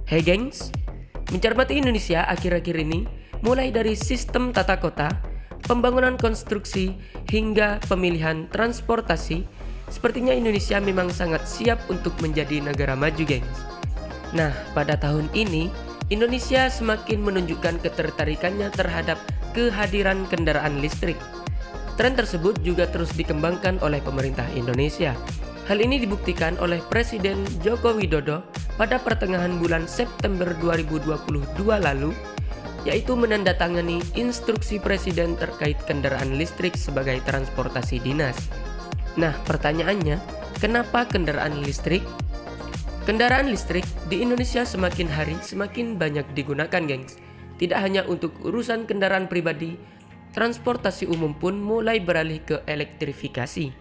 Hey gengs, mencermati Indonesia akhir-akhir ini, mulai dari sistem tata kota, pembangunan konstruksi, hingga pemilihan transportasi, sepertinya Indonesia memang sangat siap untuk menjadi negara maju gengs. Nah, pada tahun ini, Indonesia semakin menunjukkan ketertarikannya terhadap kehadiran kendaraan listrik. Tren tersebut juga terus dikembangkan oleh pemerintah Indonesia. Hal ini dibuktikan oleh Presiden Joko Widodo pada pertengahan bulan September 2022 lalu, yaitu menandatangani instruksi Presiden terkait kendaraan listrik sebagai transportasi dinas. Nah, pertanyaannya, kenapa kendaraan listrik? Kendaraan listrik di Indonesia semakin hari semakin banyak digunakan, gengs. Tidak hanya untuk urusan kendaraan pribadi, transportasi umum pun mulai beralih ke elektrifikasi.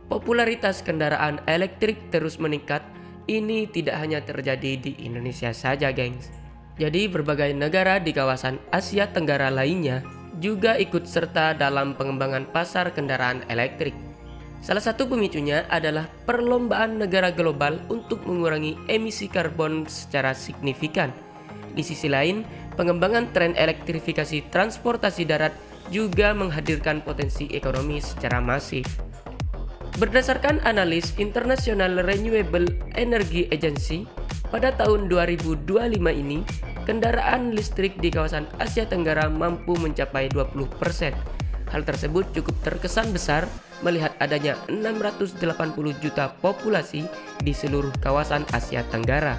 Popularitas kendaraan elektrik terus meningkat. Ini tidak hanya terjadi di Indonesia saja, gengs. Jadi berbagai negara di kawasan Asia Tenggara lainnya juga ikut serta dalam pengembangan pasar kendaraan elektrik. Salah satu pemicunya adalah perlombaan negara global untuk mengurangi emisi karbon secara signifikan. Di sisi lain, pengembangan tren elektrifikasi transportasi darat juga menghadirkan potensi ekonomi secara masif. Berdasarkan analis International Renewable Energy Agency, pada tahun 2025 ini, kendaraan listrik di kawasan Asia Tenggara mampu mencapai 20%. Hal tersebut cukup terkesan besar melihat adanya 680 juta populasi di seluruh kawasan Asia Tenggara.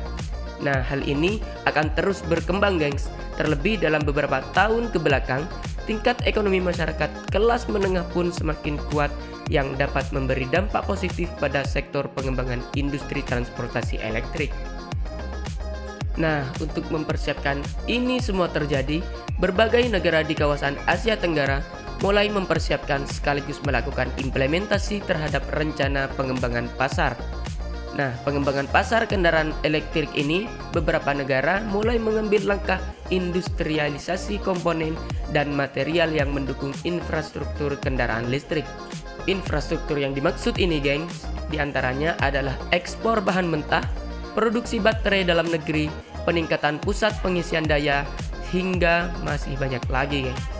Nah, hal ini akan terus berkembang, gengs. Terlebih dalam beberapa tahun ke belakang, tingkat ekonomi masyarakat kelas menengah pun semakin kuat yang dapat memberi dampak positif pada sektor pengembangan industri transportasi elektrik. Nah, untuk mempersiapkan ini semua terjadi, berbagai negara di kawasan Asia Tenggara mulai mempersiapkan sekaligus melakukan implementasi terhadap rencana pengembangan pasar. Nah, pengembangan pasar kendaraan elektrik ini, beberapa negara mulai mengambil langkah industrialisasi komponen dan material yang mendukung infrastruktur kendaraan listrik. Infrastruktur yang dimaksud ini, gengs, diantaranya adalah ekspor bahan mentah, produksi baterai dalam negeri, peningkatan pusat pengisian daya, hingga masih banyak lagi, gengs.